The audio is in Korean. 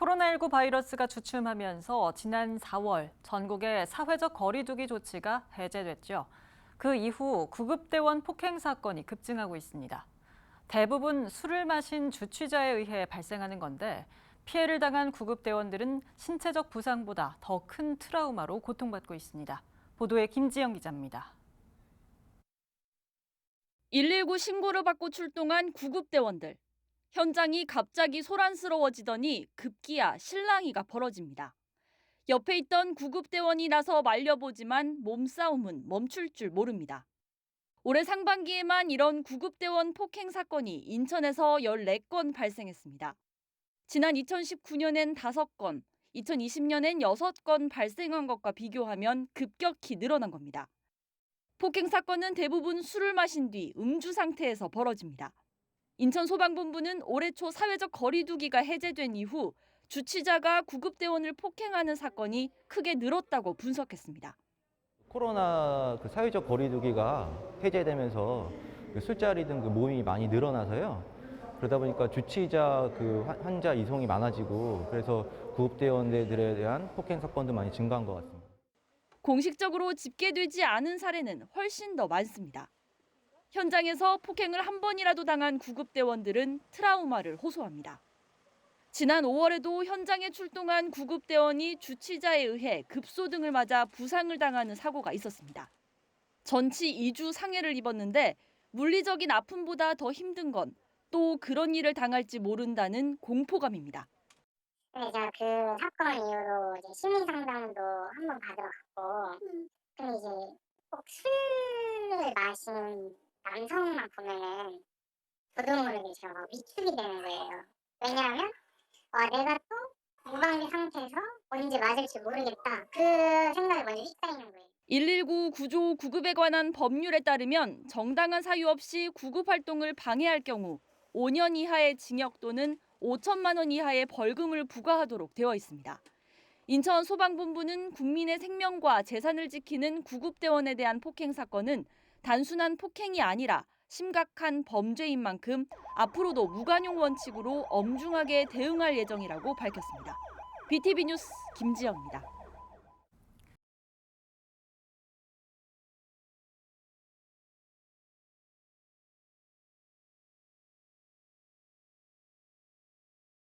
코로나19 바이러스가 주춤하면서 지난 4월 전국의 사회적 거리 두기 조치가 해제됐죠. 그 이후 구급대원 폭행 사건이 급증하고 있습니다. 대부분 술을 마신 주취자에 의해 발생하는 건데 피해를 당한 구급대원들은 신체적 부상보다 더 큰 트라우마로 고통받고 있습니다. 보도에 김지영 기자입니다. 119 신고를 받고 출동한 구급대원들. 현장이 갑자기 소란스러워지더니 급기야 실랑이가 벌어집니다. 옆에 있던 구급대원이 나서 말려보지만 몸싸움은 멈출 줄 모릅니다. 올해 상반기에만 이런 구급대원 폭행 사건이 인천에서 14건 발생했습니다. 지난 2019년엔 5건, 2020년엔 6건 발생한 것과 비교하면 급격히 늘어난 겁니다. 폭행 사건은 대부분 술을 마신 뒤 음주 상태에서 벌어집니다. 인천소방본부는 올해 초 사회적 거리 두기가 해제된 이후 주치자가 구급대원을 폭행하는 사건이 크게 늘었다고 분석했습니다. 코로나 사회적 거리두기가 해제되면서 술자리 등 모임이 많이 늘어나서요. 그러다 보니까 주치자 환자 이송이 많아지고 그래서 구급대원들에 대한 폭행 사건도 많이 증가한 것 같습니다. 공식적으로 집계되지 않은 사례는 훨씬 더 많습니다. 현장에서 폭행을 한 번이라도 당한 구급대원들은 트라우마를 호소합니다. 지난 5월에도 현장에 출동한 구급대원이 주치자에 의해 급소등을 맞아 부상을 당하는 사고가 있었습니다. 전치 2주 상해를 입었는데 물리적인 아픔보다 더 힘든 건 또 그런 일을 당할지 모른다는 공포감입니다. 근데 제가 그 사건 이후로 이제 심리 상담도 한 번 받으러 갔고, 근데 이제 꼭 술을 마시는 남성만 보면은 저도 모르게 제가 막 위축이 되는 거예요. 왜냐하면 내가 또 무방비 상태에서 언제 맞을지 모르겠다. 그 생각이 먼저 휩싸이는 거예요. 119 구조 구급에 관한 법률에 따르면 정당한 사유 없이 구급 활동을 방해할 경우 5년 이하의 징역 또는 5천만 원 이하의 벌금을 부과하도록 되어 있습니다. 인천 소방본부는 국민의 생명과 재산을 지키는 구급대원에 대한 폭행 사건은 단순한 폭행이 아니라 심각한 범죄인 만큼 앞으로도 무관용 원칙으로 엄중하게 대응할 예정이라고 밝혔습니다. BTV 뉴스 김지영입니다.